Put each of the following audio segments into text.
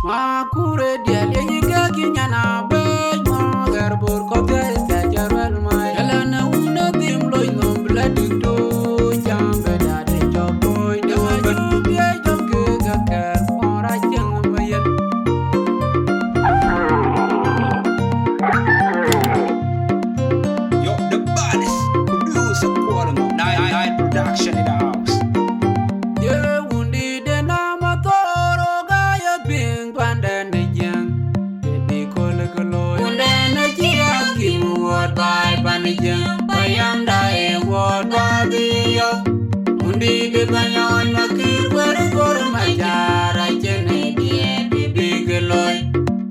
Makure dia lenyiga kinyana bay mo garbur kopya esta jarwal mai ala na una dim loy no bloody do jambe da de chokoy de ba dia jomke gakar ora jeng mayen Yo, the baddest producer calling up. Night production in the house. ye wundi de na matoro ga ya ping panden de jeng de kol kolo wunda na chia kim word by panijeng bayam da e word by yo wundi de banyon makir gor majara chene die de geloy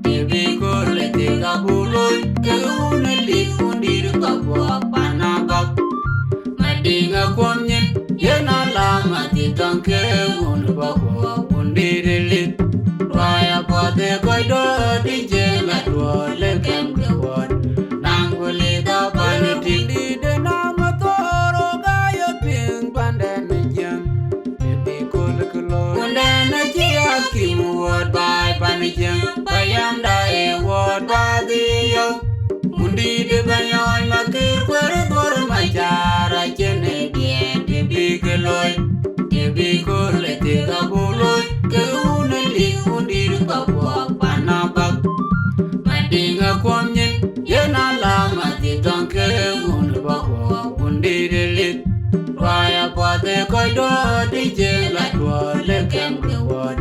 de kol de kabuloy ke wuna li wundi de kabwa panabak madinga kwamnyen yena lama ti tanke wun bakwa wundi de lit raya pate koido di jela duole kem kwon nanguli da paniti di de namatoro gaya ping panden jeng de kol kolo wunda na chia kim word by panijeng bayam da e word by yo wundi de banyoy makir gor majara chene die de bigeloy de bigole de kabuloy ke una li wundi de kabwa panabak madinga kwamnyen yena lama ti tanke wun bakwa wundi de lit raya pate koido di jela duole kem kwon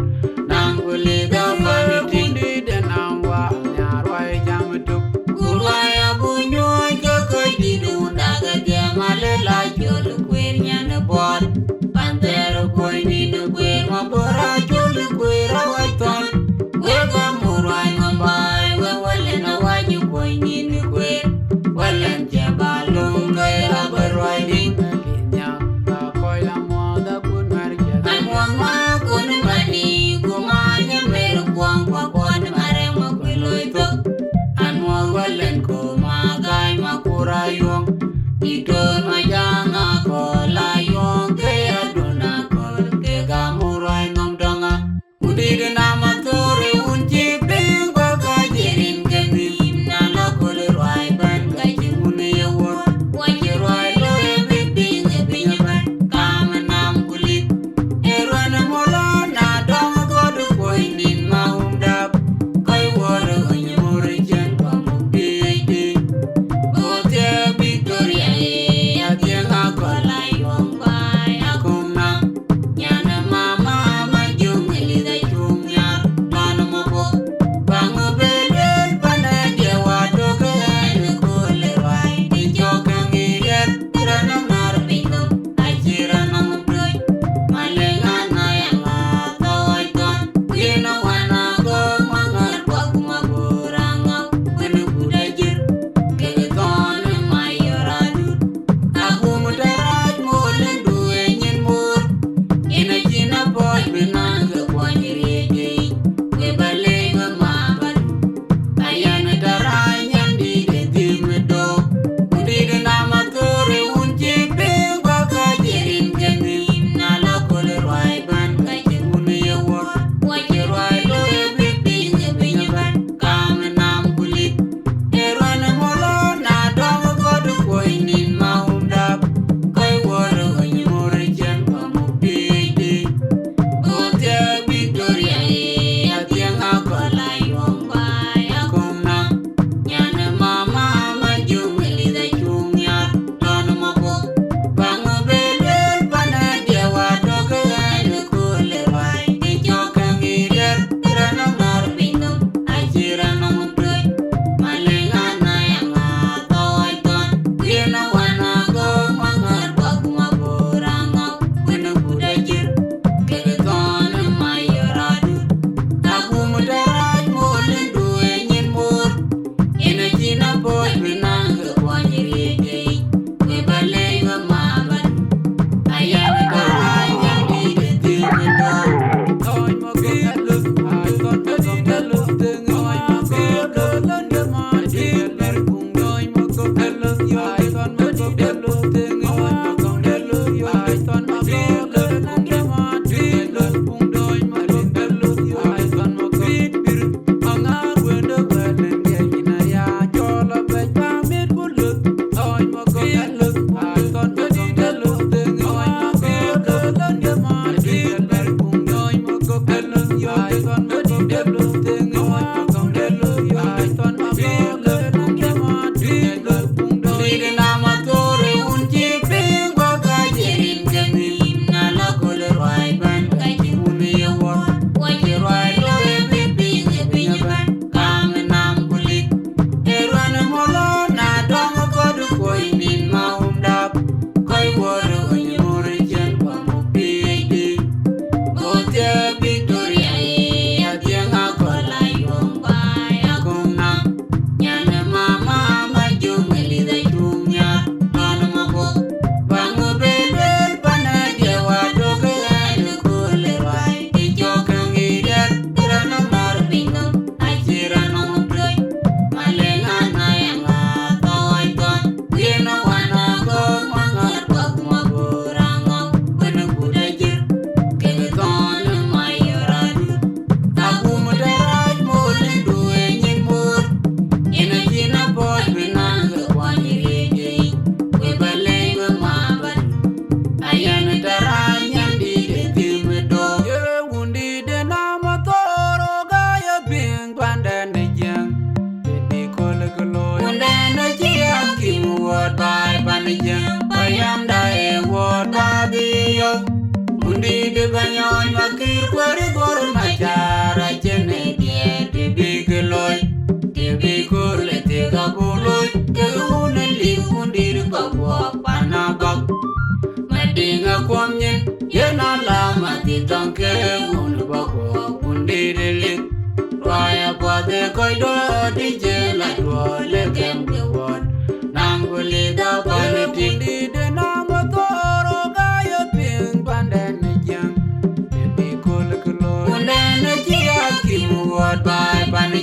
nanguli da paniti di de namwa nyarwai jamtuk kuraya bunyoy ke koidi dunda ga jamale la jol kwer nyane bot pantero koidi de kwer mabora jol kwer awaiton wega murai mabai we wale na wanyu koini ni kwer walen jabalo ngai abarwai ding nya ka koila moda kun marja anwa kun mani kumanya mer kwang kwa kon mare makweloi to anwa walen ko magai makura yong ito majanga ko la yong ke aduna kol ke gamurai nom donga udir nama tore unji ping ba ka jirin ke nim na la kol ruai ban ka jimune yewon waje ruai lo e ping e ping ban kam nam kulit erwan mola na dong god ko inin maumdap kai woro nyore jen pa mu pi ote Victoria e adianga kola yong bai akuna nyana mama ma jung elida jung ya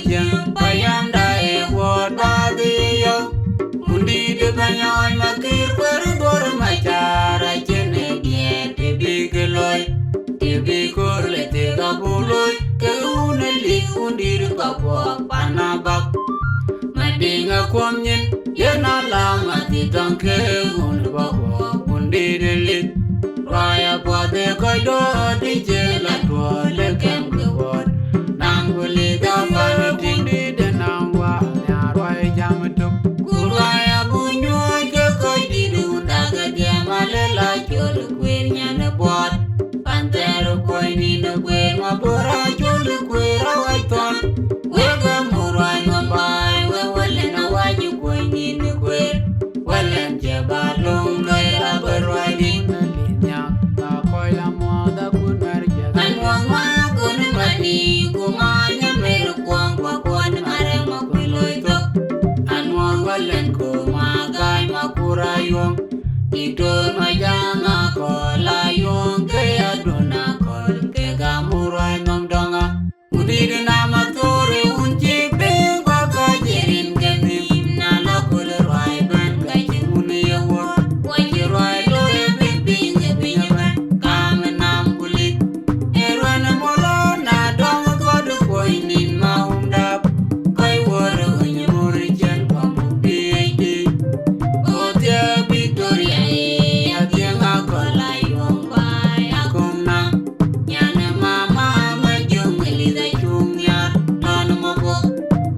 jeng bayam dae wot badiyo undi de banyoy makir per dor machara chene biet bigeloy bigole te gabuloy ke uneli undir babo panabak madinga kwamnyen yena lama ti tanke un babo undir lit raya pade kodo di jela tole kem kwot nanguli gaban tindi de nangwa nyarwai jamtuk kuraya bunyoy ke koidi dundaga diamalela jol kwer nyane bot pantero koini ne kwer mapora jol kwer awaiton wega murai mabai we wale na waji koini ne kwer walen jebalong gaira berwai din linya ta koila moda kun merje anwa kun mani kumanya mer kwang kwa kon mare makuloi to anwa walen ko magai mapura yong ito majanga kola yong ke aduna kol ke gamurai nomdonga udir nama tore unchi pe kwa kajirin ke nim na lokul rwai ban kajin uni yawo waji rwai lore bibi ngebi nyeban kam nam kulit erwana molo na dong kod koinin maumdap kai wore unyamuri jen pamu PhD otia Victoria adianga kola yong bai akona nyane mama majung elida chungya non mobo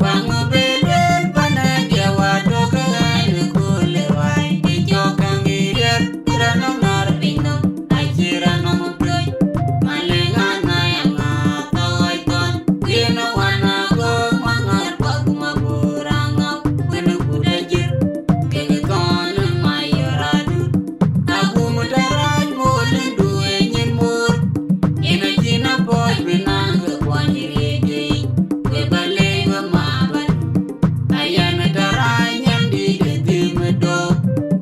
bango belel Paneerde wado kane kule wai ijokangirer rano nar pino ajira no mbroj malengana yanga tawaiton kino wana go mangar paguma buranga wena kudajir kene ton mayoradu aku mudaraj molin duwe nyen mur ina jina boy binanga kwanyireje we bale we maban ayana darai nyandi de timedo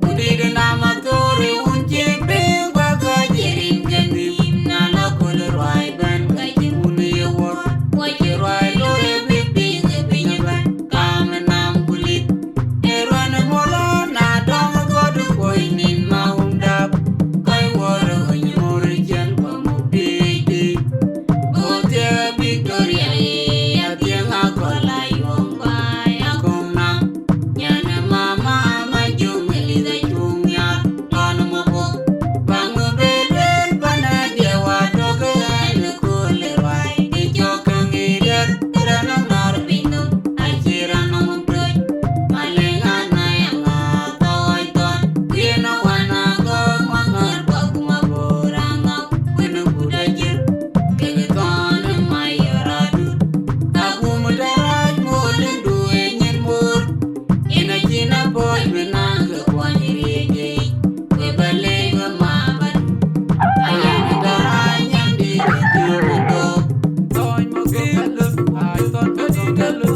udide nama tore unche pe kwa kajirin ganim na lokol rwai ban kajin uni yawo waji rwai lore bibi ngebi nyeban kam nam kulit erwana molo na dong god koinin maumdap kai wore unyamuri jen pamu PhD otia Victoria adianga kola yong bai akona nyane mama majung elida chungya non mobo bango belel Paneerde wado kane kule rwai ijokangirer rano nar pino ajira no mbroj malengana yanga tawaiton kino wana go mangar paguma buranga wena kudajir kene ton mayoradu aku mudaraj molin duwe nyen mur ina jina boy binanga kwanyireje we bale we maban ayana darai nyandi de timedo toy mo gelu ay ton mo gelu